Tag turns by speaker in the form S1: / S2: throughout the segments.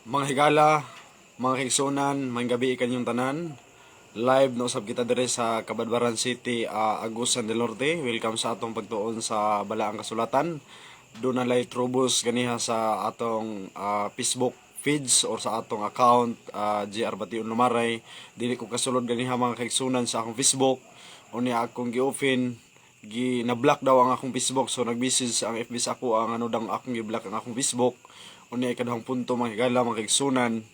S1: Mga higala, mga kaigsunan, may gabi kanyang tanan. Live na usab kita dire sa Cabadbaran City, Agusan del Norte. Welcome sa atong pagtuon sa Balaang Kasulatan. Doon na lay trubos ganiha sa atong Facebook feeds or sa atong account, GR Bation Lumaray. Dili ko kasulod ganiha mga kaigsunan sa akong Facebook. Unya akong gi-open, na-block daw ang akong Facebook. So nag-message ang FB sa ako ang ano dang akong gi-block ang akong Facebook. Unya ikadahang punto mga higala, mga kaigsunan,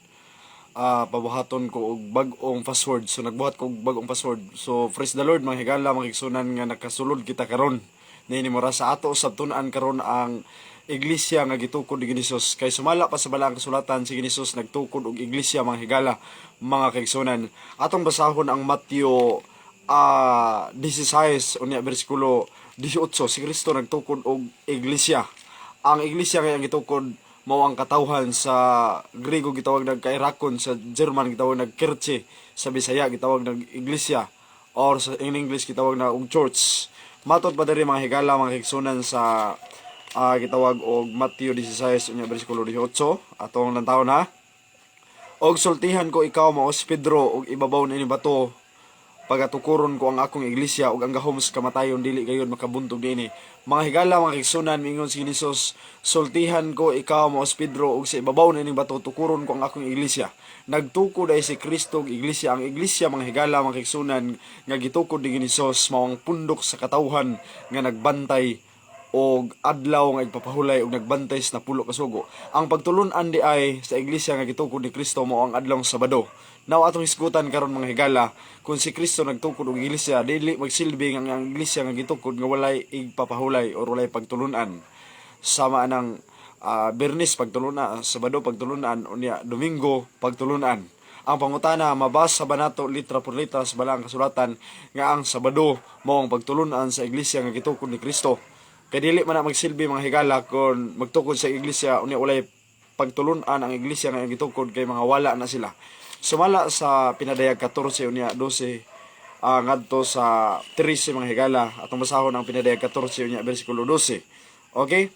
S1: pabuhaton ko og bag-ong password. So nagbuhat ko og bag-ong password. So praise the Lord mga higala, mga kaigsunan, nga nakasulod kita karon. Nini mura sa ato usab tun-an karon ang iglesia nga gitukod ni Hesus. Kay sumala pa sa Balaang Kasulatan si Hesus nagtukod og iglesia mga higala, mga kaigsunan. Atong basahon ang Mateo 16 unya bersikulo 18. Si Kristo nagtukod og iglesia. Ang iglesia nga gitukod mao ang katawhan. Sa Grego gitawag nag kairakon, sa German gitawag nag kirche, sa Bisaya gitawag nag iglesia, or sa in English gitawag na og church. Matod pa diri mga higala, mga higsunan sa gitawag og Mateo 16 unya bersikulo 18 atong lantawon ha. Og sultihan ko ikaw maos Pedro og ibabaw ni bato pagatukuron ko ang akong iglesia ug ang gahom sa kamatayon dili gayud makabuntog dinhi. Mga higala, mga kaigsunan, mingon si Hesus, sultihan ko ikaw maos Pedro ug sa ibabaw na ining bato tukuron ko ang akong iglesia. Nagtukod ay si Kristo og iglesia. Ang iglesia mga higala, mga kaigsunan, nga gitukod ni Hesus mao ang pundok sa katawhan nga nagbantay og adlaw nga igpapahulay og nagbantay sa napulo ka sugo. Ang pagtulon-an di ay sa iglesia nga gitukod ni Kristo mao ang adlaw sa Sabado. Now atong hisgutan karon mga higala, kung si Kristo nagtukod og iglesia, dili magsilbi nga ang iglesia nga gitukod nga walay igpapahulay or walay pagtulunan. Sama nang Bernes pagtulunan, Sabado pagtulunan, unya Domingo pagtulunan. Ang pangutana, mabasa ba nato litra por litra sa Balaang Kasulatan nga ang Sabado mao ang pagtulunan sa iglesia nga gitukod ni Kristo? Kay dili man na magsilbi mga higala kung magtukod sa iglesia unya walay pagtulunan ang iglesia nga gitukod, kay mga wala na sila. Sumala sa pinadayag 14 unya 12 ngadto sa 13 mga higala, atong basahon ang pinadayag 14 unya bersikulo 12. Okay?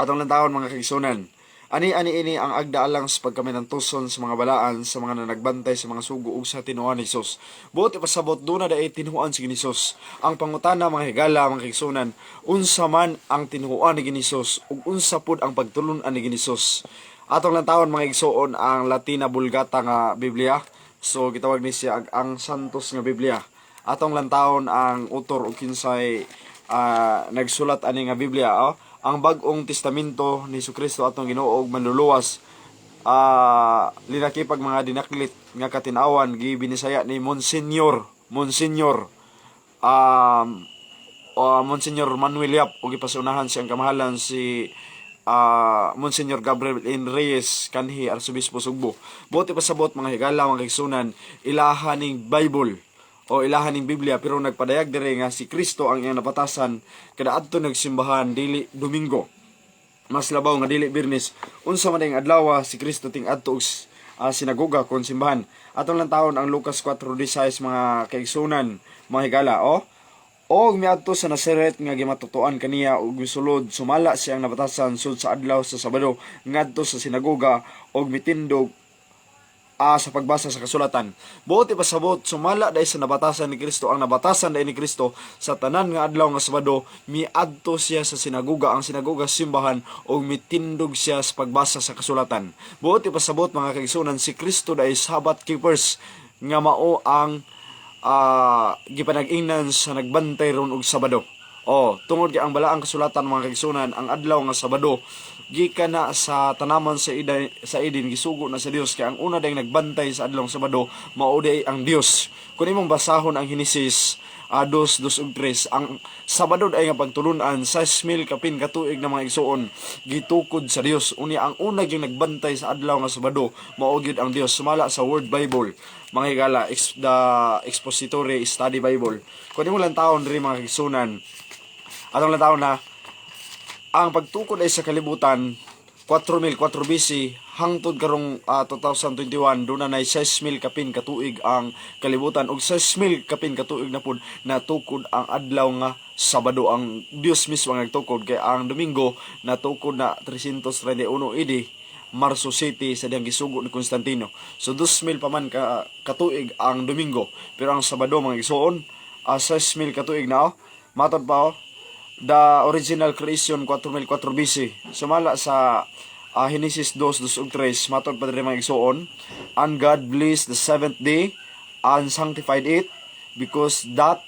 S1: Atong lantawon mga kaigsunan. Ani ini ang agdaalang sa pagkaminantuson sa mga balaan sa mga nagbantay sa mga sugo ug sa tinuan ni Hesus. Buot ipasabot do na daay tinuan si Hesus. Ang pangutana mga higala, mga kaigsunan, unsa man ang tinuan ni Hesus ug unsa pud ang pagtulon-an ni Hesus? Atong lantawon mga igsoon ang Latina Vulgata nga Biblia. So gitawag ni siya ang Santos nga Biblia. Atong lantawon ang utor ug kinsay nagsulat ani nga Biblia. Ang Bag-ong Testamento ni Jesucristo atong Ginoo og manluluwas, linakipag mga dinaklit nga katinawan gibinisaya ni Monsignor Manuel Yap ug ipasunahan siyang kamahalan si Monsignor Gabriel N. Reyes kanhi Arsobispo Sugbo. Buti pasabot mga higala, mga kaigsunan, ilahan ning Bible o ilahan ning Biblia, pero nagpadayag dire nga si Kristo ang iyang napatasan kada adto nagsimbahan dili Domingo, mas labaw nga dili Biyernes. Unsa man dayang adlaw si Kristo ting adto sinagoga kon simbahan. Atong lang taon ang Lucas 4:16 mga kaigsunan, mga higala. Og miadto sa Nazaret nga gimatutuan kaniya og misulod, sumala siyang nabatasan sud sa adlaw sa Sabado ngadto sa sinagoga og mitindog sa pagbasa sa kasulatan. Buot ipasabot, sumala dahil sa nabatasan ni Kristo, ang nabatasan dahil ni Kristo sa tanan nga adlaw nga Sabado, miadto siya sa sinagoga, ang sinagoga simbahan, o mitindog siya sa pagbasa sa kasulatan. Buot ipasabot mga kaigsunan, si Kristo dahil Sabbath keepers nga mao ang gipanag-ingnan sa nagbantay ron og Sabado. Tungod kay ang Balaang Kasulatan mga kaigsunan, ang adlaw nga Sabado gikan na sa tanaman sa Eden gisugo na sa Dios, kay ang una dayang nagbantay sa adlaw Sabado mao day ang Dios. Kun imong basahon ang Henesis 2:2 ug 3, ang Sabado ay nga pagtulunan 6,000 kapin katuig na mga igsuon gitukod sa Dios. Unya ang una gyud nagbantay sa adlaw nga Sabado mao gyud ang Dios. Sumala sa Word Bible mga higala, the Expository Study Bible. Kun imong lang taon diri mga igsunan, atong lang taon na ang pagtukod ay sa kalibutan 4,004 BC hangtod karong 2021 doon na 6,000 kapin katuig ang kalibutan ug 6,000 kapin katuig na pud natukod ang adlaw nga Sabado. Ang Dios mismo ang nagtukod, kay ang Domingo natukod na 331 AD Marso City sa diyang gisugo ni Constantino. So 2,000 pa man katuig ang Domingo, pero ang Sabado mga igsoon 6,000 katuig na matod pa the original creation 4,004 BC. Sumala sa Genesis 2:2 ug 3 matod pa diri mga igsoon, and God blessed the seventh day and sanctified it, because that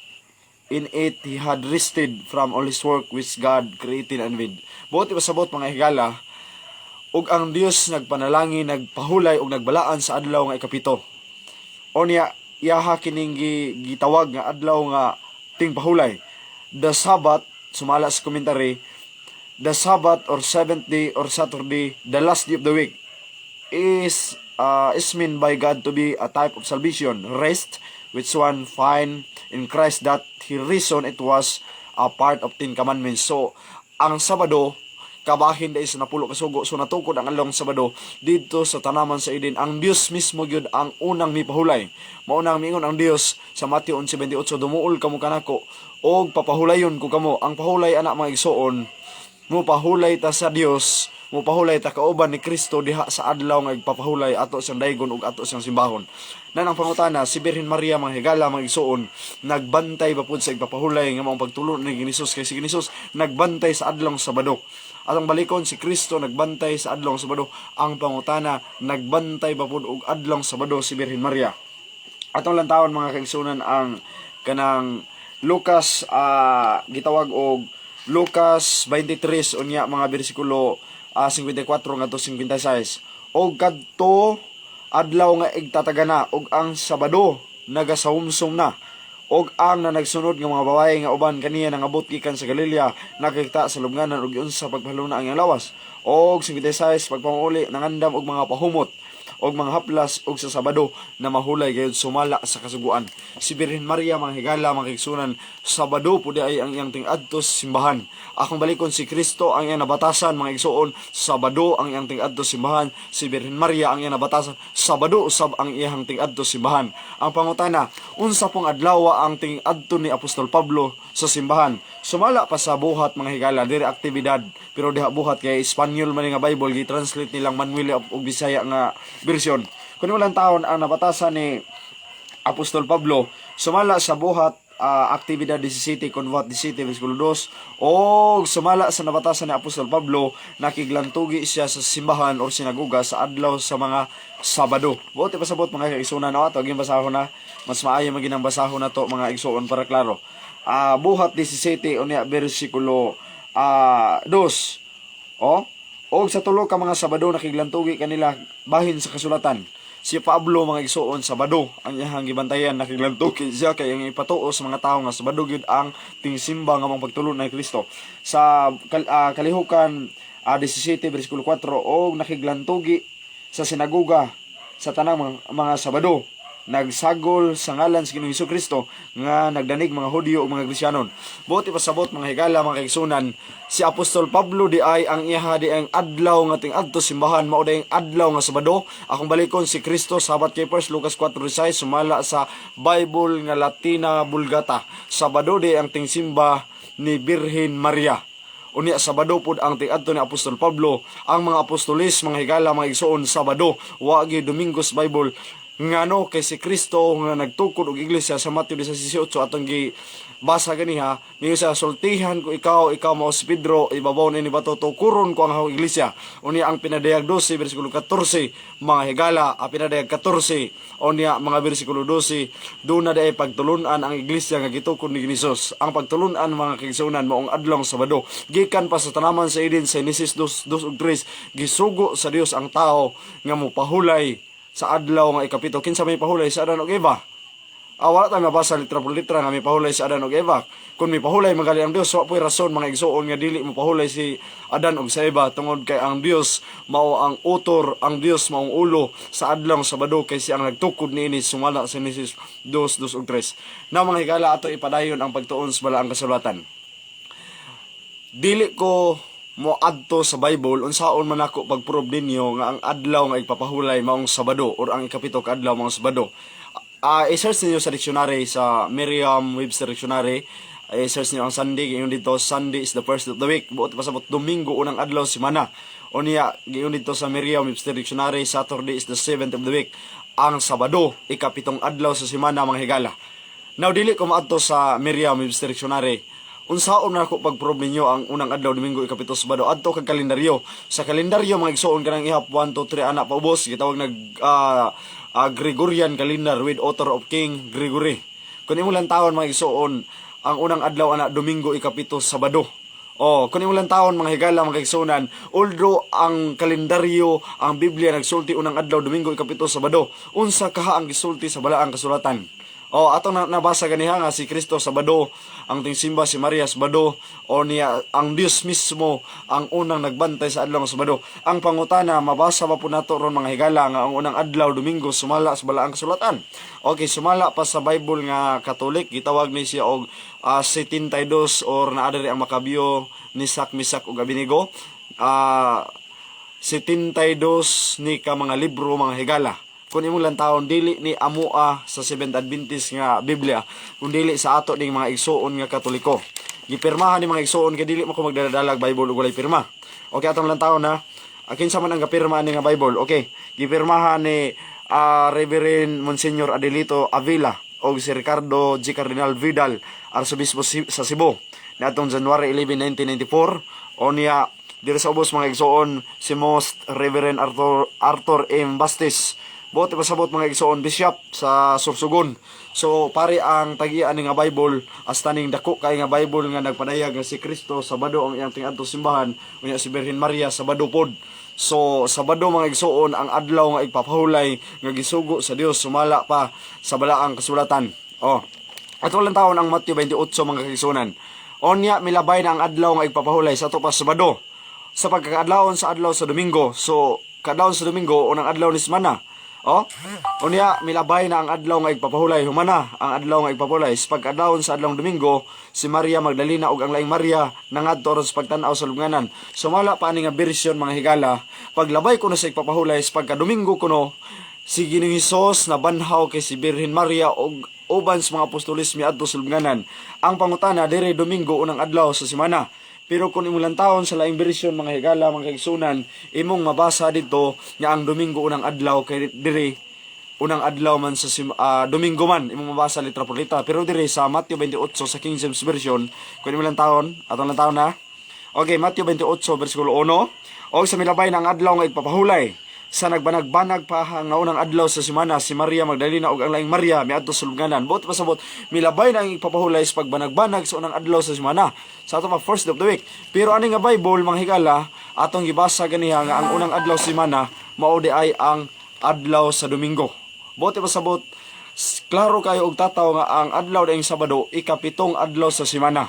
S1: in it he had rested from all his work which God created and made. Buot pasabot mga higala, ug ang Dios nagpanalangin, nagpahulay ug nagbalaan sa adlaw nga ikapito. Onya iyaha kining gitawag nga adlaw nga tingpahulay. The Sabbath, sumala sa commentary, the Sabbath or seventh day or Saturday, the last day of the week, is meant by God to be a type of salvation, rest, which one find in Christ, that he reason it was a part of 10 commandments. So ang Sabado kabahin dahil sa napulo kasugo, so natukod ang along Sabado dito sa tanaman sa Eden. Ang Dios mismo gyud ang unang mipahulay. Maunang mingon ang Dios sa Mateo 11:28, dumuol kamo kanako og papahulayon ko kamo. Ang pahulay ana mga igsoon, mo pahulay ta sa Dios, mo pahulay ta kauban ni Kristo diha sa adlaw nga igpapahulay ato siyang daygon ug ato siyang simbahon. Nan ang pangutana, si Birhen Maria mga higala mga igsoon, nagbantay ba pud sa igpapahulay nga maong pagtulon ni Hesus, kay si Hesus nagbantay sa adlaw Sabado. Atong balikon, si Kristo nagbantay sa adlaw Sabado. Ang pangutana, nagbantay ba pud og adlaw Sabado si Birhen Maria? Atong lantawon mga kaigsunan ang kanang Lucas gitawag og Lucas 23 unya mga bersikulo 54 ngadto 56. Og kadto adlaw nga igtatagana og ang Sabado nagasawumsum na. Og ang nagsunod nga mga babae nga uban kaniya nangabot gikan sa Galilea nakakita sa lubnganan og unsa pagpahaluna ang iyang lawas. Og 56 pagpamuli nangandam og mga pahumot og mga haplas og sa Sabado na mahulay gayud sumala sa kasuguan. Si Birhen Maria mga higala mga kaigsunan, Sabado pud ay ang iyang ting-adto sa simbahan. Akong balikon, si Kristo ang iyang nabatasan mga igsoon, Sabado ang iyang ting-adto sa simbahan. Si Birhen Maria ang iyang nabatasan, Sabado usab ang iyang ting-adto sa simbahan. Ang pangutana, unsa pong adlaw ang ting-adto ni Apostol Pablo sa simbahan? Sumala pa sa buhat mga higala, diri aktibidad, pero diha buhat kay Espanyol man nga Bible gi-translate nilang Manuel og Bisaya nga version. Kung walang taon ang nabatasan ni Apostol Pablo, sumala sa buhat aktibidad 17 convert 17 versikulo 2, o sumala sa nabatasan ni Apostol Pablo, nakiglantugi siya sa simbahan o sinaguga sa adlaw sa mga Sabado. Buti pasabot mga kaigsunan na ato gin basahon na, mas maayo maginang basahon na to mga igsuon para klaro. Buhat 17 unya bersikulo 2. Og sa tulo ka mga Sabado nakiglantugi kanila bahin sa kasulatan. Si Pablo mga igsuon, Sabado ang iyang gibantayan, nakiglantugi siya kay ang ipatuo sa mga tawo nga Sabado gyud ang tingsimba nga mga pagtulon ni Kristo. Sa kalihukan 17 bersikulo 4, og nakiglantugi sa sinaguga sa tanang mga Sabado, nagsagol sa ngalan sa Ginoong Hesukristo nga nagdanig mga Hudyo o mga Kristiyanon. Buti pasabot mga higala mga kaigsunan, si Apostol Pablo di ay ang iha di ang adlaw nga ting-adto simbahan mao day adlaw nga Sabado. Akong balikon, si Kristo sabat kay Lucas 4:6 sumala sa Bible nga Latina Vulgata. Sabado di ang tingsimba ni Birhen Maria. Unya Sabado pud ang ting-adto ni Apostol Pablo. Ang mga apostolis mga higala mga igsoon, Sabado wa gyud Domingos Bible. Ngano kay si Kristo nga nagtukod og iglesia sa Mateo 18 atong gi basa ganiha, niyo sa sultihan ko ikaw mao si Pedro, ibabaw ni bato tukuron ko ang akong iglesia. Unya ang pinadayag 12 bersikulo 14 mga higala, ang pinadayag 14 unya mga bersikulo 12, doon na day pagtulunan ang iglesia nga gitukod ni Hesus. Ang pagtulunan mga kaigsunan maong adlaw Sabado, gikan pa sa tanaman sa Eden sa Genesis 2 ug 3, gisugo sa Dios ang tao nga mopahulay sa adlaw nga ikapito. Kinsa may pahulay sa Adan ug Eva? Wala tayo mabasa litra por litra nga may pahulay sa Adan ug Eva. Kung may pahulay magali ang Dios, wa po'y rason mga igsuon nga dili mo pahulay si Adan ug sa Eva, tungod kay ang Dios mao ang utor, ang Dios maong ulo sa adlaw Sabado, kay siya ang nagtukod niini sumala sa Genesis 2 ug 3. Na mga higala, ato ipadayon ang pagtuon sa balaang kasulatan. Dili ko mo adto sa Bible unsaon man ako pagprove ninyo nga ang adlaw nga igpapahulay maong Sabado or ang ikapito ka adlaw maong Sabado. I-search niyo sa dictionary, sa Merriam-Webster Dictionary, Ay search niyo ang Sunday, giingon dito Sunday is the first of the week. Buot pasabot Domingo unang adlaw semana. Unya giingon dito sa Merriam-Webster Dictionary, Saturday is the seventh of the week. Ang Sabado ikapitong adlaw sa semana mga higala. Now dili ko maadto sa Merriam-Webster Dictionary. Unsaon na ako pag-prove ninyo ang unang adlaw Domingo ikapito Sabado adto kag kalendaryo. Sa kalendaryo mga igsoon kanang ihap 1 2 3 ana paubos gitawag nag Gregorian calendar with author of King Gregory. Kun imo lang taon mga igsoon ang unang adlaw ana Domingo ikapito Sabado. Kun imo lang taon mga higala mga igsoonan, although ang kalendaryo ang Biblia nagsulti unang adlaw Domingo ikapito Sabado, unsa kaha ang gisulti sa balaang kasulatan? Atong nabasa ganiha nga si Kristo Sabado, ang tingsimba si Maria Sabado, niya ang Dios mismo ang unang nagbantay sa adlaw ng Sabado. Ang pangutana mabasa pa po nato ron mga higala nga ang unang adlaw Domingo sumala sa balaang kasulatan. Okay, sumala pa sa Bible nga Katolik, gitawag ni siya og 72 or naa diri ang Makabyo ni Misak ug Abinigo. 72 ni ka mga libro mga higala. Kung imong lang taon dili ni amua sa Seventh Adventist nga Biblia, kung dili sa ato ding mga igsoon nga Katoliko. Gipirmahan ni mga igsoon kay dili mo ko magdadalag Bible ug walay pirma. Okay, atong lang taon na. Kinsa man ang gapirma ni nga Bible? Okay, gipirmahan ni Reverend Monsignor Adelito Avila o si Ricardo G. Cardinal Vidal, Arsobispo sa Cebu. Niadtong January 11, 1994, o niya diri sa ubos mga igsoon si Most Reverend Arthur M. Bastis. Buot pasabot mga igsoon bishop sa Sursugon. So pare ang tagian ni nga Bible hasta ning dako kay nga Bible nga nagpadayag nga si Kristo Sabado ang iyang ting-adto simbahan, unya si Birhen Maria Sabado pod. So Sabado mga igsoon ang adlaw nga igpapahulay nga gisugo sa Dios sumala pa sa balaang kasulatan. Ato lang taon ang Mateo 28 mga igsoonan. Onya milabay na ang adlaw nga igpapahulay sa ato pa Sabado. Sa pagkakaadlawon sa adlaw sa Domingo. So kadlawon sa Domingo unang adlaw ni semana. Unya milabay na ang adlaw nga igpapahulay humana ang adlaw nga igpapahulay sa pagkadlawon sa adlaw Domingo si Maria Magdalena ug ang laing Maria nangadto sa pagtan-aw sa lubnganan. Sumala pa ani nga version mga higala paglabay kuno sa igpapahulay sa pagka Domingo kuno si Ginoong Hesus na banhaw kay si Birhen Maria ug uban sa mga apostoles miadto sa lubnganan. Ang pangutana dire Domingo unang adlaw sa semana. Pero kung imong taon sa laing version mga higala mga kaigsunan, imong mabasa dito nga ang Domingo unang adlaw kay dire unang adlaw man sa Domingo man imong mabasa litra por litra. Pero dire sa Mateo 28 sa King James version, kung imong taon, atong lang taon na. Okay, Mateo 28 bersikulo 1. Og sa milabay na ang adlaw nga igpapahulay sa nagbanag-banag pa nga unang adlaw sa semana si Maria Magdalena ug ang laing Maria miadto sa lubnganan. Buot pasabot milabay na ang igpapahulay sa pagbanag-banag sa unang adlaw sa semana sa ato pa first of the week. Pero ani nga Bible mga higala atong gibasa ganiha nga ang unang adlaw sa semana mao di ay ang adlaw sa Domingo. Buot pasabot klaro kayo og tataw nga ang adlaw daing Sabado ikapitong adlaw sa semana.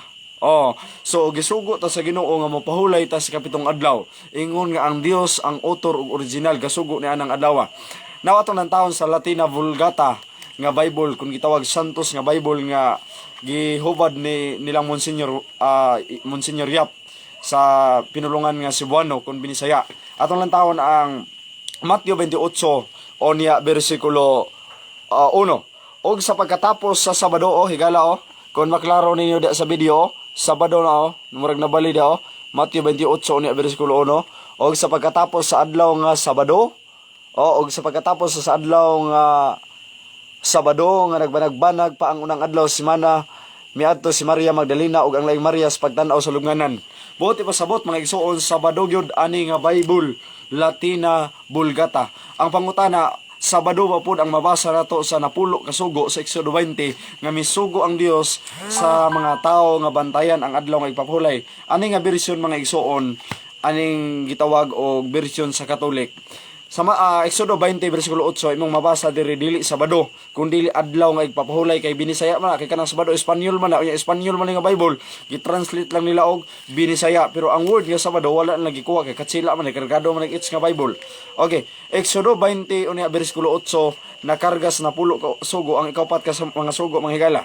S1: So gisugo ta sa Ginoo nga mapahulay ta sa kapitong adlaw. Ingon nga ang Dios ang author ug original gasugo ni anang adlaw. Now atong nang taon sa Latina Vulgata nga Bible kung gitawag Santos nga Bible nga gihubad ni nilang Monsignor Yap sa pinulungan nga Cebuano kun Binisaya. Atong lang taon ang Mateo 28 niya bersikulo 1. Og sa pagkatapos sa Sabado higala kung maklaro ninyo sa video Sabado na murag nabali daw Mateo 28 unya bersikulo 1. Og sa pagkatapos sa adlaw nga Sabado og sa pagkatapos sa adlaw nga Sabado nga nagbanag-banag pa ang unang adlaw semana miadto si Maria Magdalena ug ang laing Maria sa pagtan-aw sa lubnganan. Buot pasabot mga igsoon Sabado gyud ani nga Bible Latina Vulgata. Ang pangutana Sabado pa pod ang mabasa nato sa napulo kasugo sa Exodo 20 nga misugo ang Dios sa mga tao nga bantayan ang adlaw nga igpapahulay. Ani nga bersyon mga igsoon aning gitawag og bersyon sa Katolik. Sa Exodo 20 bersikulo 8 imong mabasa dili Sabado kun dili adlaw nga igpapahulay kay Binisaya man kay kanang Sabado Espanyol man unya Espanyol man nga Bible gi-translate lang nila og Binisaya pero ang word nga Sabado wala na gikuha kay katsila man kargado man it's nga Bible. Okay, Exodo 20 unya bersikulo 8 nakargas na pulo sugo ang ikaupat ka sa mga sugo mga higala.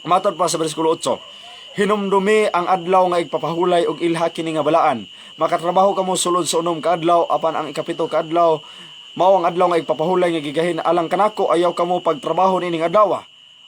S1: Matod pa sa bersikulo 8. Hinumdumi ang adlaw nga igpapahulay og ilha kini nga balaan. Makatrabaho kamo sulod sa unom ka adlaw apan ang ikapito ka adlaw mao ang adlaw nga igpapahulay nga gigahin alang kanako ayaw kamo pagtrabaho nining adlaw.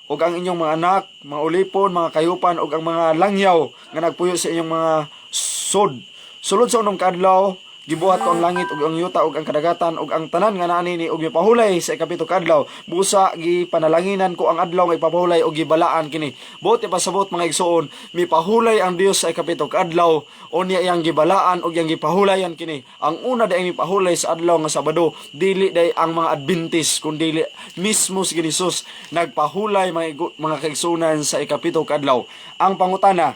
S1: ug ang inyong mga anak, mga ulipon, mga kayupan ug ang mga langyaw nga nagpuyo sa inyong mga sod. Sulod sa unong kadlaw, gibuhat ko ang langit ug ang yuta ug ang kadagatan ug ang tanan nga naa nini ug mipahulay sa ikapito kadlaw. Busa gipanalanginan ko ang adlaw nga ipahulay ug gibalaan kini. Buot ipasabot mga igsoon, mipahulay ang Dios sa ikapito kadlaw unya iyang gibalaan ug iyang gipahulayan kini. Ang una day mipahulay sa adlaw nga Sabado, dili day ang mga Adventist kundi mismo si Jesus nagpahulay mga kaigsunan sa ikapito kadlaw. Ang pangutana,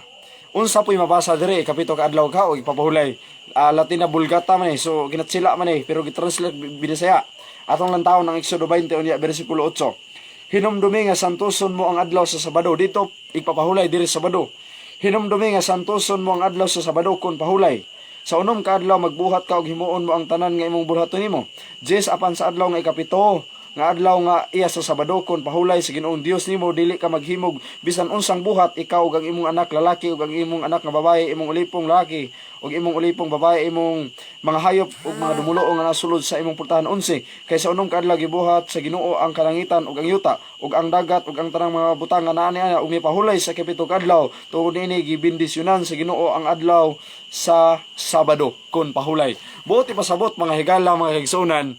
S1: unsa po'y mabasa dire ikapito kadlaw ka o ipapahulay? Latina Vulgata man so ginatsila man pero gitranslate Bisaya. Atong lantawon ang Exodo 20 unya bersikulo 8. Hinumdumi nga santuson mo ang adlaw sa Sabado, dito ipapahulay diri Sabado. Hinumdumi nga santuson mo ang adlaw sa Sabado kun pahulay. Sa unom ka adlaw magbuhat ka og himuon mo ang tanan nga imong buhaton nimo. Apan sa adlaw nga ikapito nga adlaw nga iya sa Sabado kon pahulay sa Ginoong Dios nimo, dili ka maghimog bisan unsang buhat, ikaw ug ang imong anak lalaki ug ang imong anak nga babaye, imong ulipong lalaki ug imong ulipong babaye, imong mga hayop ug mga dumulo nga nasulod sa imong pultahan 11. Kay sa unong kadlaw gibuhat sa Ginoo ang kalangitan ug ang yuta ug ang dagat ug ang tanang mga butang nga naa niya ug mipahulay sa kapito kadlaw. Tungod ini gibindisyonan sa Ginoo ang adlaw sa Sabado kon pahulay. Buot ipasabot mga higala, mga higsunan,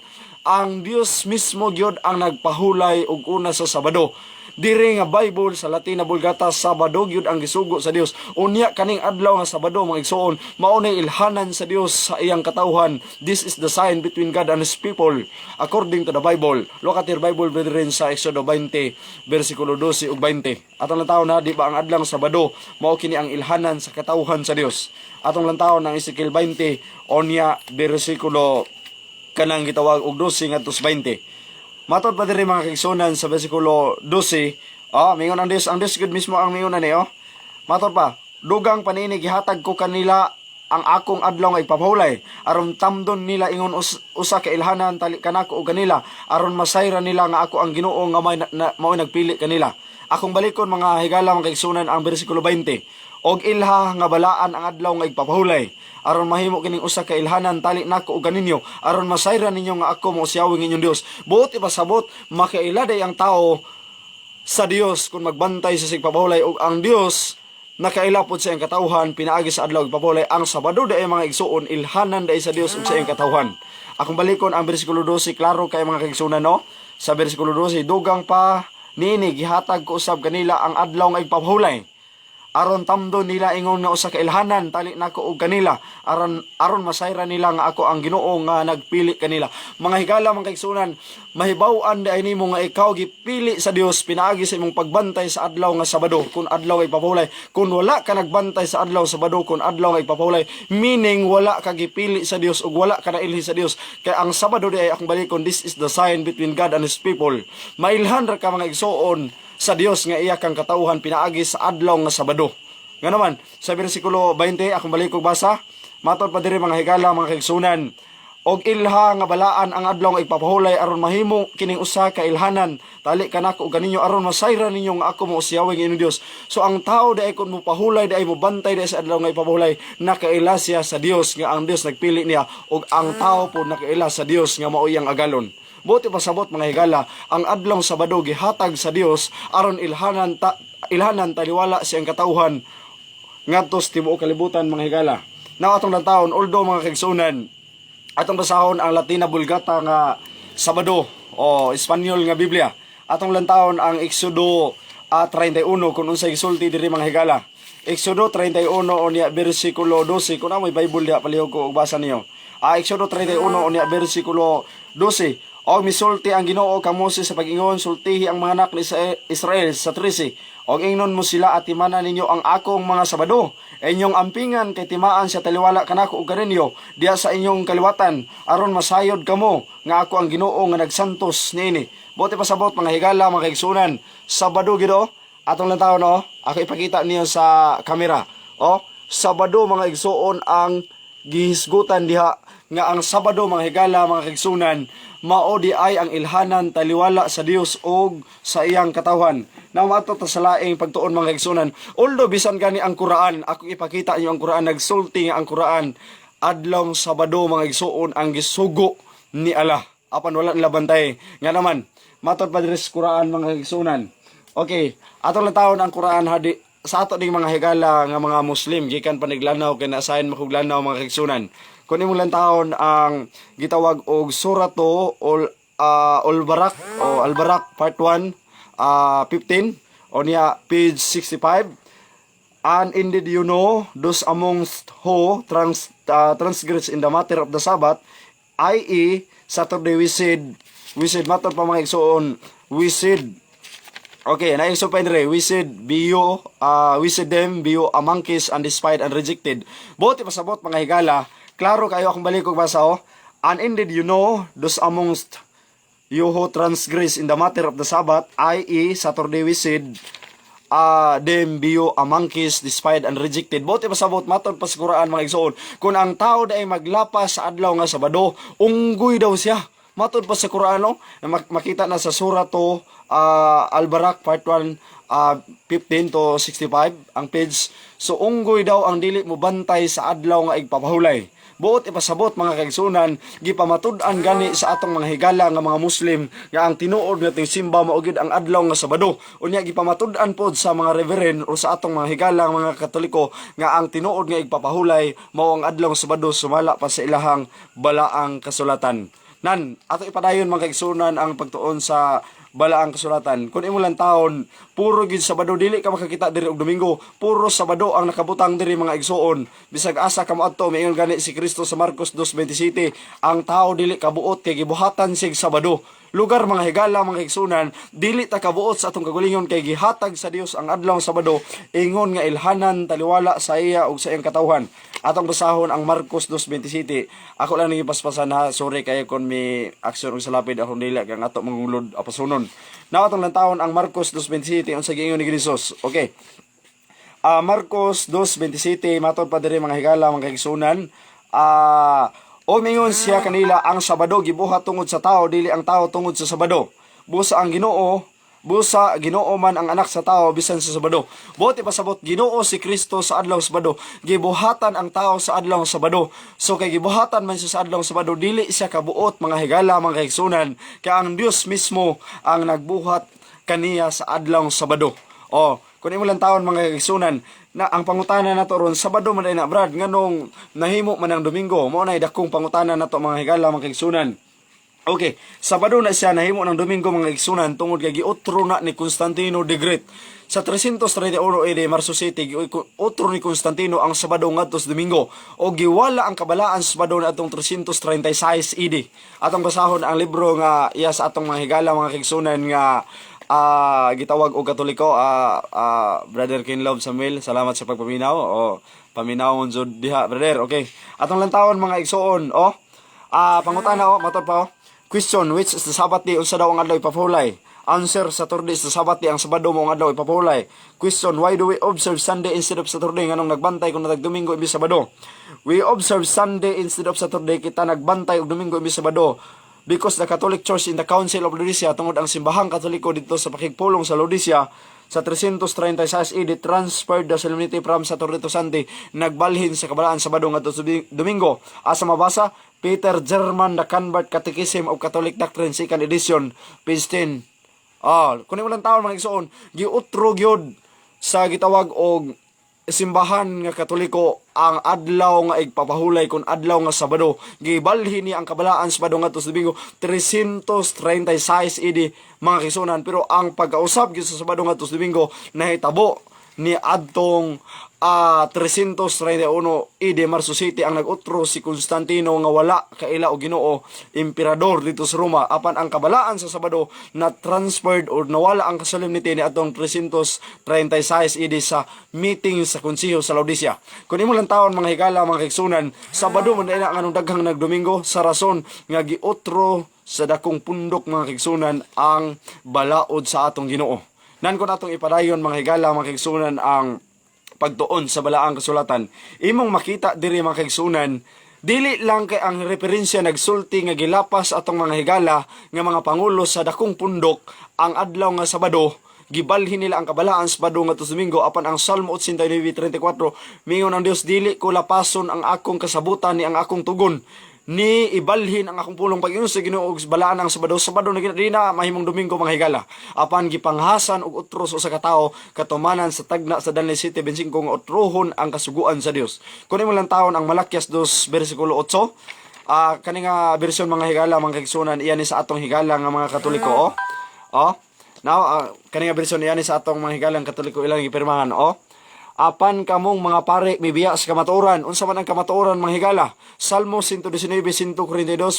S1: ang Dios mismo gyud ang nagpahulay og una sa Sabado. Diri nga Bible sa Latina Vulgata, Sabado gyud ang gisugo sa Dios. Unya kaning adlaw nga Sabado mga igsoon, mao nay ilhanan sa Dios sa iyang katawhan. This is the sign between God and His people according to the Bible. Look at your Bible brethren sa Exodo 20 bersikulo 12 ug 20. Atong lantawon na di ba ang adlaw Sabado mao kini ang ilhanan sa katawhan sa Dios. Atong lantawon ng Ezekiel 20 unya bersikulo kanang gitawag og 12 ngadto 20. Matod pa diri mga kaigsunan sa bersikulo 12, mingon ang Dios gud mismo ang mingon ani Matod pa, dugang panini gihatag ko kanila ang akong adlaw nga ipapahulay aron tamdon nila ingon usa ka ilhanan tali kanako og kanila aron masayra nila nga ako ang Ginoo nga mao nagpili kanila. Akong balikon mga higala mga kaigsunan ang bersikulo 20. Og ilha nga balaan ang adlaw nga ipapahulay aron mahimo kining usa ka ilhanan tali nako ug kaninyo aron masayra ninyo nga ako mo siyawing inyong Dios. Buot ipasabot makailaday ang tao sa Dios kung magbantay sa sigpapahulay ug ang Dios nakailapod sa iyang katawhan pinaagi sa adlaw ipapahulay. Ang Sabado day mga igsuon ilhanan day sa Dios ug sa iyang katawhan. Akong balikon ang bersikulo 12, klaro kay mga kaigsunan sa bersikulo 12, dugang pa nini gihatag ko usab kanila ang adlaw nga ipapahulay aron tamdo nila ingon nga usa ka ilhanan tali nako og kanila aron masayra nila nga ako ang Ginoo nga nagpili kanila. Mga higala mga kaigsunan, mahibaw-an day nimo nga ikaw gipili sa Dios pinaagi sa imong pagbantay sa adlaw nga Sabado kun adlaw nga ipapahulay. Kun wala ka nagbantay sa adlaw Sabado kun adlaw nga ipapahulay, meaning wala ka gipili sa Dios ug wala ka nailhi sa Dios. Kay ang Sabado day akong balikon, this is the sign between God and His people. Mailhan ra ka mga igsuon sa Dios nga iya kang katawhan pinaagi sa adlaw nga Sabado. Nga naman sa bersikulo 20 akong balik og basa, matod pa diri mga higala mga kaigsunan, og ilha nga balaan ang adlaw nga ipapahulay aron mahimo kining usa ka ilhanan tali kanako ug kaninyo aron masayra ninyo nga ako mo siyawing inyong Dios. So ang tao day kun mo pahulay day mo bantay day sa adlaw nga ipapahulay, nakaila siya sa Dios nga ang Dios nagpili niya ug ang tao po nakaila sa Dios nga mao iyang agalon. Buti pasabot mga higala, ang adlaw Sabado gihatag sa Dios aron ilhanan taliwala siyang katawhan ngadto sa tibuok kalibutan mga higala. Now atong lantawon, although mga kaigsunan, atong basahon ang Latina Vulgata nga Sabado o Espanyol nga Biblia. Atong lantawon ang Exodo 31 kung unsay gisulti diri mga higala. Exodo 31 unya bersikulo 12 kun may Bible diha palihog ko og basa niyo. Exodo 31 unya bersikulo 12. Og misulti ang Ginoo kang Moses sa pag-ingon, sultihi ang mga anak ni Israel sa 13. Og ingnon mo sila at timanan ninyo ang akong mga Sabado. Inyong ampingan kay timaan sa taliwala kanako ug kaninyo diha sa inyong kaliwatan aron masayod kamo nga ako ang Ginoo nga nagsantos niini. Buti pasabot mga higala mga kaigsunan, Sabado gid atong lantawon ako ipakita niyo sa kamera. Sabado mga igsuon ang gihisgutan diha nga ang Sabado mga higala mga kaigsunan mao di ay ang ilhanan taliwala sa Dios og sa iyang katawhan. Na mato ta sa laing pagtuon mga kaigsunan, although bisan gani ang Quran, ako ipakita niyo ang Quran, nagsulti nga ang Quran adlaw Sabado mga igsuon ang gisugo ni Allah. Apan wala nila bantay. Nga naman matod pa diri sa Quran mga kaigsunan, Okay, atong lantawon ang Quran hadi sa ato ding mga higala nga mga Muslim gikan paniglanaw kay naasayan makuglanaw mga kaigsunan. Kun imong lantawon ang gitawag og Surato Al Barak o Al Barak part 1 15 o niya page 65. And indeed you know those amongst who transgress in the matter of the Sabbath, i.e. Saturday we said matter pa mga igsoon, we said okay, na so pa dire, we said them biyo a monkeys and despised and rejected. Buti pasabot mga higala, klaro kayo akong balik og basa oh. And indeed you know those amongst you who transgress in the matter of the Sabbath, i.e. Saturday we said them biyo a monkeys despised and rejected. Buti pasabot matod pa sa Quran mga igsoon, kung ang tao ay maglapas sa adlaw nga Sabado, unggoy daw siya. Matod pa sa Quran no? Makita na sa Surato Al Barak part 1 15 to 65 ang page. So unggoy daw ang dili mo bantay sa adlaw nga igpapahulay. Buot ipasabot mga kaigsunan, gipamatud-an gani sa atong mga higala nga mga Muslim nga ang tinuod nating simba mao gyud ang adlaw nga Sabado. Unya gipamatud-an pod sa mga reverend o sa atong mga higala mga Katoliko nga ang tinuod nga igpapahulay mao ang adlaw nga Sabado sumala pa sa ilahang balaang kasulatan. Nan, ato ipadayon mga kaigsunan ang pagtuon sa balaang kasulatan. Kung imo lang taon, puro gid Sabado dili ka makakita diri og Domingo. Puro Sabado ang nakabutang diri mga igsuon. Bisag asa ka moadto miingon gani si Kristo sa Marcos 2:27, ang tao dili kabuot kay gibuhatan sig Sabado. Lugar mga higala mga igsunan, dili ta kabuot sa atong kagalingon kay gihatag sa Dios ang adlaw Sabado ingon nga ilhanan taliwala sa iya ug sa iyang katawhan. Atong basahon ang Marcos 2:27. Ako lang nagipaspasan ha, sorry kay kon may aksyon og salapid akong dili kang ato mangulod apasunon. Now atong lantawon ang Marcos 2:27 unsa giingon ni Jesus. Okay. Marcos 2:27 matod pa diri mga higala mga kaigsunan. O mingon siya kanila, ang Sabado gibuhat tungod sa tao, dili ang tao tungod sa Sabado. Busa Ginoo man ang anak sa tao bisan sa Sabado. Buti pasabot Ginoo si Kristo sa adlaw Sabado, gibuhatan ang tao sa adlaw Sabado. So kay gibuhatan man siya sa adlaw Sabado, dili siya kabuot mga higala mga kaigsunan, kay ang Dios mismo ang nagbuhat kaniya sa adlaw Sabado. Kung imo lang taon mga kaigsunan, na ang pangutana nato ron Sabado man ay na brad nganong nahimo man ang Domingo, mao nay dakong pangutana nato mga higala mga kaigsunan. Okay, Sabado na siya nahimo ng Domingo mga kaigsunan tungod kay giotro na ni Constantino the Great. Sa 331 AD Marso City giotro ni Constantino ang Sabado ngadto sa Domingo o giwala ang kabalaan sa Sabado na atong 336 AD. Atong basahon ang libro nga iya sa atong mga higala mga kaigsunan nga gitawag og Katoliko Brother Kinlove Samuel, salamat sa pagpaminaw paminawon jud diha brother. Okay, atong lantawon mga igsoon pangutana matod pa question, which is the Sabbath day unsa daw ang adlaw ipapahulay? Answer, Saturday is the Sabbath day, ang Sabado mo ang adlaw ipapahulay. Question, why do we observe Sunday instead of Saturday? Nganong nagbantay kung natag Domingo imbis Sabado? We observe Sunday instead of Saturday, kita nagbantay og Domingo imbis Sabado because the Catholic Church in the Council of Laodicea, tungod ang simbahang Katoliko dito sa pakigpulong sa Laodicea sa 336 AD transferred the solemnity from Saturday to Sunday, nagbalhin sa kabalaan Sabado ngadto sa Domingo. Asa mabasa Peter German, The Convert Catechism of Catholic Doctrine, 2nd edition, page 10. Kung ilang taon mga igsoon, giutro gyud sa gitawag og simbahan nga Katoliko ang adlaw nga igpapahulay kun adlaw nga Sabado. Gibalhin ni ang kabalaan Sabado ngadto sa Domingo 336 AD mga kisunan, pero ang pagkausap gyud sa Sabado ngadto sa Domingo nahitabo ni adtong 331 AD Marso City ang nag-utro si Constantino nga wala kaila og Ginoo emperador dito sa Roma, apan ang kabalaan sa Sabado na transferred or nawala ang solemnity ni atong 336 AD sa meeting sa konseho sa Laodicea. Kung imo lang taon mga higala mga kaigsunan, Sabado man na anong daghang nagdomingo sa rason nga giutro sa dakong pundok mga kaigsunan ang balaod sa atong Ginoo. Nan ko natong ipadayon mga higala mga kaigsunan ang pagtuon sa balaang kasulatan. Imong makita diri mga kaigsunan, dili lang kay ang referensya nagsulti nga gilapas atong mga higala nga mga pangulo sa dakong pundok ang adlaw nga Sabado, gibalhin nila ang kabalaan sa Sabado nga Domingo, apan ang Salmo 89:34 mingon ang Dios, dili ko lapason ang akong kasabutan ni ang akong tugon. ni ibalhin ang akong pulong pag-ingon sa Ginoo ug balaan ang Sabado na di na mahimong Domingo mga higala. Apan gipanghasan og utros sa katawo katumanan sa tagna sa Daniel 7:25 nga utrohon ang kasuguan sa Dios. Kun imo lang taon ang Malakias 2 versikulo 8, kani nga bersyon mga higala mga kaigsunan iyan ni sa atong higala nga mga Katoliko now kani nga bersyon iyan ni sa atong mga higalang Katoliko ilang gipirmahan apan kamong mga pare mibiya sa kamatuoran. Unsa man ang kamatuoran mga higala? Salmo 119:142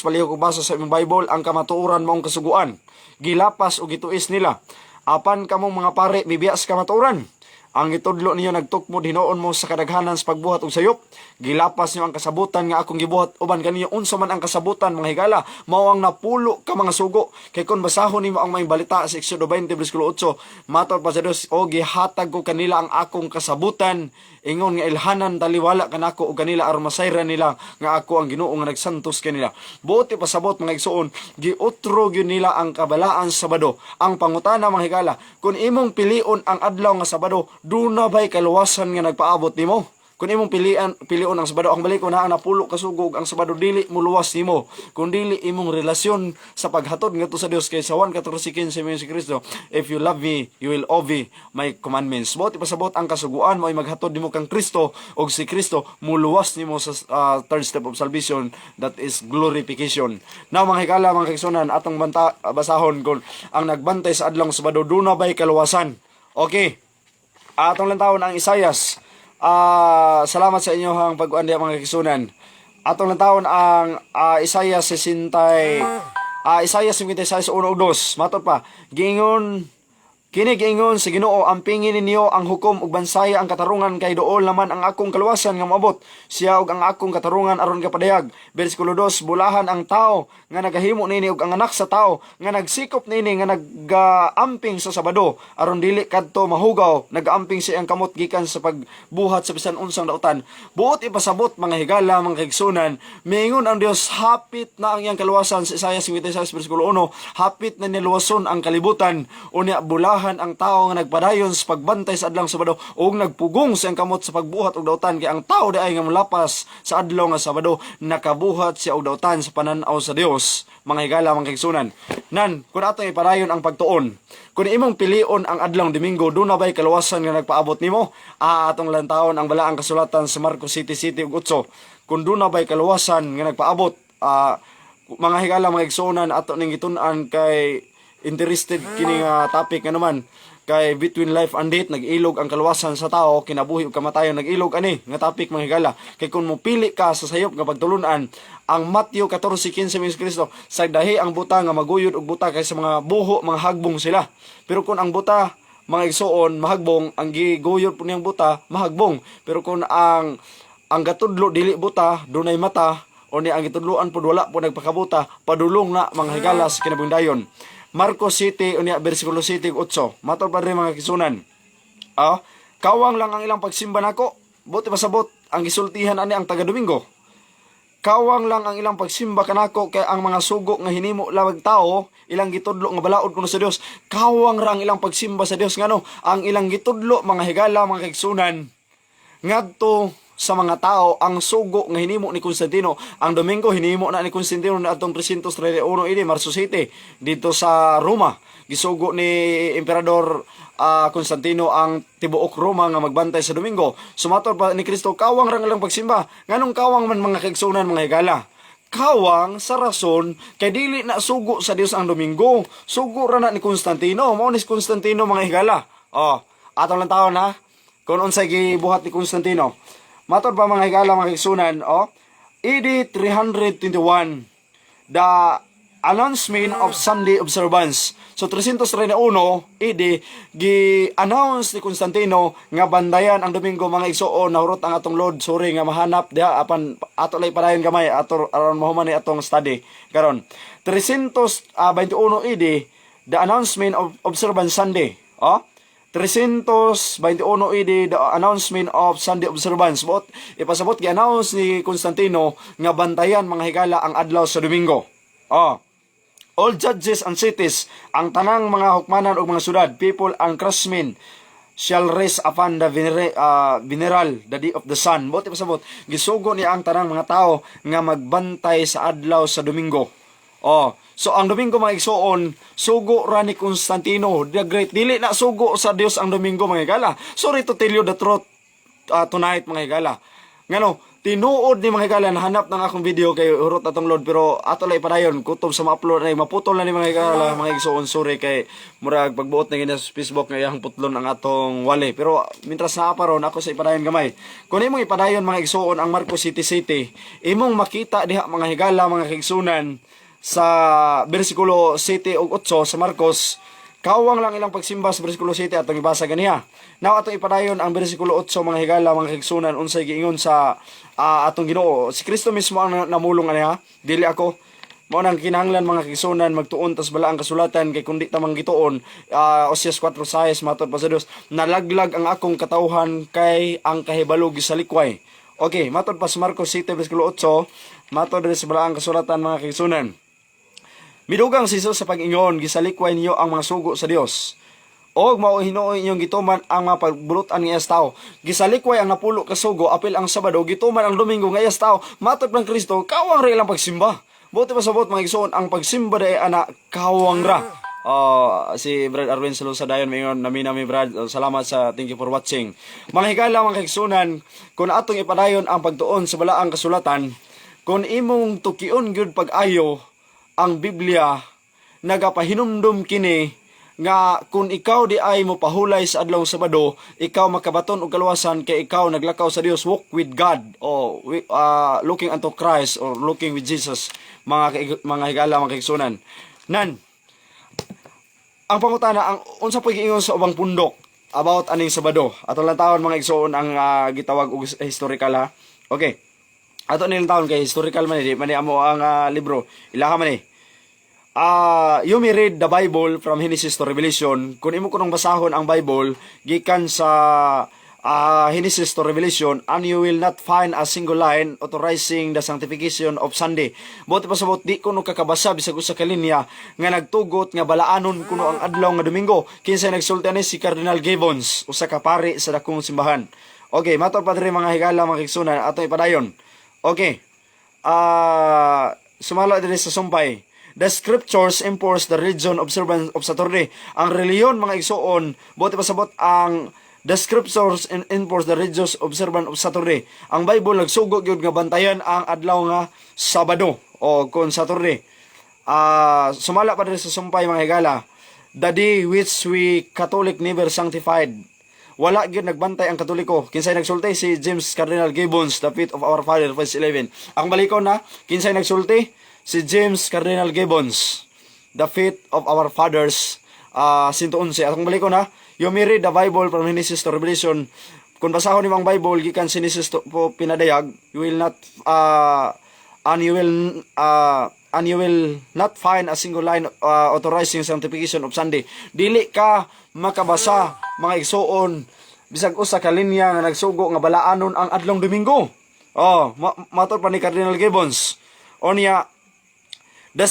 S1: palihog og basa sa imong Bible, ang kamatuoran maong kasuguan. Gilapas o gituis nila. Apan kamong mga pare mibiya sa kamatuoran. Ang itudlo niyo nagtukmod hinoon mo sa kadaghanan sa pagbuhat og sayop. Gilapas niyo ang kasabutan nga akong gibuhat uban kaniyo. Unsa man ang kasabutan mga higala? Mao ang napulo ka mga sugo. Kay kun basahon nimo ang may balita sa Exodo 20:8, matod pa sa Dios, o gihatag ko kanila ang akong kasabutan. Ingon nga ilhanan taliwala kanako og kanila aron masayran nila nga ako ang Ginoo nga nagsantos kanila. Buti pasabot mga igsoon, giutro gyud nila ang kabalaan sa Sabado. Ang pangutana mga higala, kun imong pilion ang adlaw nga Sabado, duna ba'y kaluwasan nga nagpaabot nimo? Kung imong pilion ang Sabado, ang balik ko na ang napulo kasugog ang Sabado, dili mo luwas nimo. Kung dili imong relasyon sa paghatod ngadto sa Dios kay sa 1:14 sa si Kristo, if you love me, you will obey my commandments. Buti pasabot ang kasuguan mo ay maghatod nimo kang Kristo og si Kristo muluwas nimo sa third step of salvation, that is glorification. Now mga higala mga kaigsunan, atong basahon kung ang nagbantay sa adlaw Sabado duna ba'y kaluwasan. Okay. Atong lantawon ang Isayas. Salamat sa inyo hang pag-uan diha mga kisunan. Atong lantawon ang Isayas 56 1:2. Matod pa, giingon sa Ginoo, ampingin ninyo ang hukom ug bansaya ang katarungan kay duol naman ang akong kaluwasan nga moabot. Siya ug ang akong katarungan aron kapadayag. Bersikulo 2, bulahan ang tao nga nagahimo nini ug ang anak sa tao nga nagsikop nini nga nagaamping sa Sabado aron dili kadto mahugaw. Nagaamping siya ang kamot gikan sa pagbuhat sa bisan unsang dautan. Buot ipasabot mga higala mga kaigsunan, miingon ang Dios hapit na ang iyang kaluwasan sa Isaiah 56 bersikulo 1, hapit na niluwason ang kalibutan. Unya bulahan ang tao nga nagpadayon sa pagbantay sa adlaw Sabado ug nagpugong sa kamot sa pagbuhat og dautan kay ang tao diay nga molapas sa adlaw nga Sabado nakabuhat siya og dautan sa pananaw sa Dios. Mga higala mga kaigsunan, nan kun atong ipadayon ang pagtuon, kun imong pilion ang adlaw Domingo, duna ba'y kaluwasan nga nagpaabot nimo? Atong lantawon ang balaang kasulatan sa Marcos 7:7 ug 8, kun duna ba'y kaluwasan nga nagpaabot. Mga higala mga kaigsunan, ato ning gitun-an kay interested kini nga topic nga naman kay between life and death, nag-ilog ang kaluwasan sa tao, kinabuhi ug kamatayon, nag-ilog ani nga topic mga higala. Kay kung mupili ka sa sayop nga pagtulunan ang Matthew 14:15 sa Kristo, sagdahi ang buta nga maguyod og buta kay sa mga buho mga hagbong sila. Pero kung ang buta mga igsoon mahagbong, ang giguyod po niyang buta mahagbong. Pero kung ang gatudlo dili buta, dunay mata, o ni ang gitudloan pud wala po nagpakabuta, padulong na mga higala sa kinabuhidayon. Marcos 7 unya bersikulo 7 ug 8. Matod pa rin mga kisunan. Kawang lang ang ilang pagsimba nako. Buti pasabot ang gisultihan ani ang taga Domingo. Kawang lang ang ilang pagsimba kanako kay ang mga sugo nga hinimo lawag tao, ilang gitudlo nga balaod kuno sa Dios. Kawang ra ang ilang pagsimba sa Dios ngano, ang ilang gitudlo mga higala mga kigsunan ngadto sa mga tao ang sugo nga hinimo ni Constantino. Ang Domingo hinimo na ni Constantino na atong 331 Marso 7 dito sa Roma. Gisugo ni Emperador Constantino ang tibuok Roma nga magbantay sa Domingo. Sumator pa ni Kristo, kawang ra lang pagsimba. Nganong kawang man mga kaigsunan mga higala? Kawang sa rason kay dili na sugo sa Dios ang Domingo. Sugo ra na ni Constantino. Mao ni Constantino mga higala. Atong lang taon na kung unsay gibuhat ni Constantino. Matod pa mga higala mga kaigsunan, AD 321, the announcement of Sunday observance. So 331 AD, gi-announce ni Constantino nga bandayan ang Domingo mga igsoon, nahurot ang atong Lord, sorry nga mahanap diha apan ato lay parayon gamay ato aron mahuman ni atong study karon. 321 AD, the announcement of observance Sunday. 321 AD, the announcement of Sunday observance. Ipasabot gi-announce ni Constantino nga bantayan mga higala ang adlaw sa Domingo. All judges and cities, ang tanang mga hukmanan ug mga syudad, people and craftsmen, shall rest upon the veneral, the day of the sun. Buti pasabot, gisugo niya ang tanang mga tao nga magbantay sa adlaw sa Domingo. So ang Domingo mga igsoon, sugo ra ni Constantino the Great. Dili na sugo sa Dios ang Domingo mga higala. Sorry to tell you the truth tonight mga higala. Ngano, tinuod ni mga higala, nahanap ng akong video kay urot atong load, pero ato lang ipadayon kutob sa ma-upload na maputol na ni mga higala mga igsoon. Sorry kay murag pagbuot na gina sa Facebook nga iyang putlon ang atong wali. Pero mintras na aparon ako sa ipadayon gamay. Kung imong ipadayon mga igsoon ang Marcos City City, imong makita diha mga higala mga kaigsunan sa bersikulo 7 ug 8 sa Marcos, kawang lang ilang pagsimba sa bersikulo 7 atong ibasa ganiha. Now atong ipadayon ang bersikulo 8 mga higala mga kaigsunan unsay giingon sa atong Ginoo. Si Kristo mismo ang namulong aniha, dili ako. Mao nang kinahanglan mga kaigsunan magtuon tas bala ang kasulatan kay kundi ta manggituon. Oseas 4:6 matod pa sa Dios, nalaglag ang akong katawhan kay ang kahibalo gisalikway. Okay, matod pa sa Marcos 7 bersikulo 8, matod diri sa bala ang kasulatan mga kaigsunan. Midugang si Jesus sa pag-ingon, gisalikway niyo ang mga sugo sa Dios. Og mao hinuoy inyong gituman ang mga pagbulutan ng iyas tao. Gisalikway ang napulo ka sugo, apil ang Sabado, gituman ang Domingo ng iyas tao. Matod ng Kristo, kawang ra ilang pagsimba. Buti pa sabot mga igsoon, ang pagsimba day ana kawang ra. Si Brad Arwin Salusa dayon mayon nami Brad, salamat sa thank you for watching. Mga higala mga kaigsunan, kung atong ipadayon ang pagtuon sa balaang kasulatan, kung imong tukion gyud pag-ayo ang Biblia, nagapahinumdum kini nga kung ikaw di ay mo pahulay sa adlaw Sabado, ikaw makabaton og kaluwasan kay ikaw naglakaw sa Dios, walk with God, o looking unto Christ, or looking with Jesus. Mga higala mga kaigsunan, nan ang pangutana, ang unsa pag-ingon sa ubang pundok about aning Sabado, ato lang taon mga igsoon ang gitawag og historical ha. Okay, ato nilang taon kay historical man, di man amo ang libro ilaha man ni. You may read the Bible from Genesis to Revelation. Kung imo kunong basahon ang Bible gikan sa Genesis to Revelation, and you will not find a single line authorizing the sanctification of Sunday. Buti pa sabot di kuno kakabasa bisag usa ka linya nga nagtugot nga balaanon kuno ang adlaw nga Domingo. Kinsa nagsulti ni si Cardinal Gibbons, usa ka pari sa dakong simbahan. Okay, mato pa diri mga higala mga kigsunan ato ipadayon. Okay. Sumala diri sa sumpay. The scriptures enforce the religion observance of Saturday. Ang reliyon mga igsoon, buti pa sabot ang the scriptures enforce the religious observance of Saturday. Ang Bible nagsugo gyud nga bantayan ang adlaw nga Sabado o kon Saturday. Sumala pa diri sa sumpay mga higala. The day which we Catholic never sanctified. Wala gyud nagbantay ang Katoliko. Kinsay nagsulti? Si James Cardinal Gibbons, The Faith of Our Father, verse 11. Ang balikon na, kinsay nagsulti? Si James Cardinal Gibbons, The Faith of Our Fathers, 111. Atong balikon na, you may read the Bible from Genesis to Revelation. Kung basahon nimo ang Bible gikan Genesis to pinadayag, you will not and you will not find a single line authorizing sanctification of Sunday. Dili ka makabasa mga igsoon bisag usa ka linya nga nagsugo nga balaanon ang adlong Domingo. Matod pa ni Cardinal Gibbons. Onya, the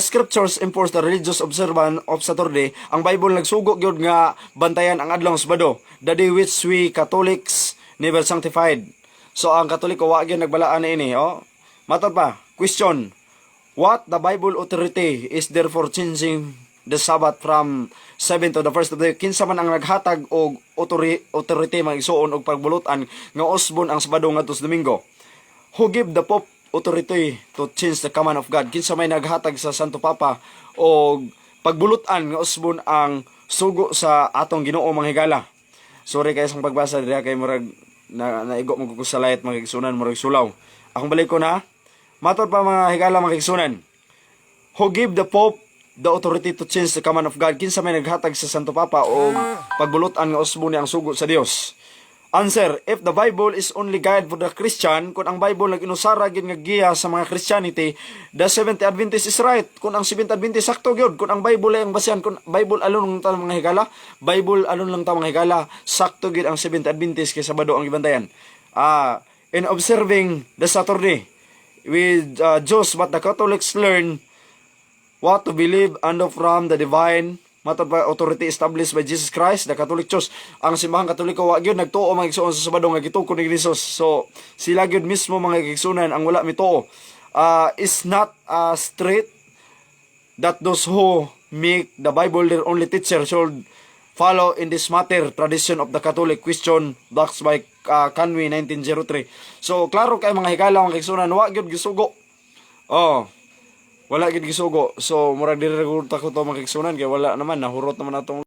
S1: scriptures enforce the religious observance of Saturday. Ang Bible nagsugo gyud nga bantayan ang adlong Sabado, the day which we Catholics never sanctified. So ang Katoliko wa gyud nagbalaan ini. Matod pa, question. What the Bible authority is therefore changing the Sabbath from 7 to the first of the day? Kinsa man ang naghatag og authority mga igsoon og pagbulutan nga usbon ang Sabado ngadto sa Domingo? Who give the Pope authority to change the command of God? Kinsa may naghatag sa Santo Papa og pagbulutan nga usbon ang sugo sa atong Ginoo mga higala? Sorry kay sang pagbasa diri kay murag naigo mo ko sa layat mga igsunan murag sulaw. Akong balik ko na. Matod pa mga higala mga igsunan. Who give the Pope the authority to change the command of God? Kinsa may naghatag sa Santo Papa o pagbulutan nga usbon ang sugo sa Dios? Answer, if the Bible is only guide for the Christian, kung ang Bible nag-inusara gyud nga giya sa mga Christianity, the Seventh Adventist is right. Kung ang Seventh Adventist sakto gyud, kung ang Bible ay ang basihan, kung Bible alon lang ta mga higala, Bible alon lang ta mga higala, sakto gyud ang Seventh Adventist kay Sabado ang gibantayan. In observing the Saturday with Jews, but the Catholics learn what to believe and from the divine matod pa authority established by Jesus Christ, the Catholic Church. Ang simbahang Katoliko wa gyud nagtuo mga igsoon sa Sabado nga gitukod ni Jesus. So sila gyud mismo mga igsunan ang wala mituo. Is not straight that those who make the Bible their only teacher should follow in this matter tradition of the Catholic question box by Canwy 1903. So klaro kay mga higala mga igsunan wa gyud gisugo. Wala gid gisugo. So murag dire ko to mga igsunan kay wala naman nahurot naman atong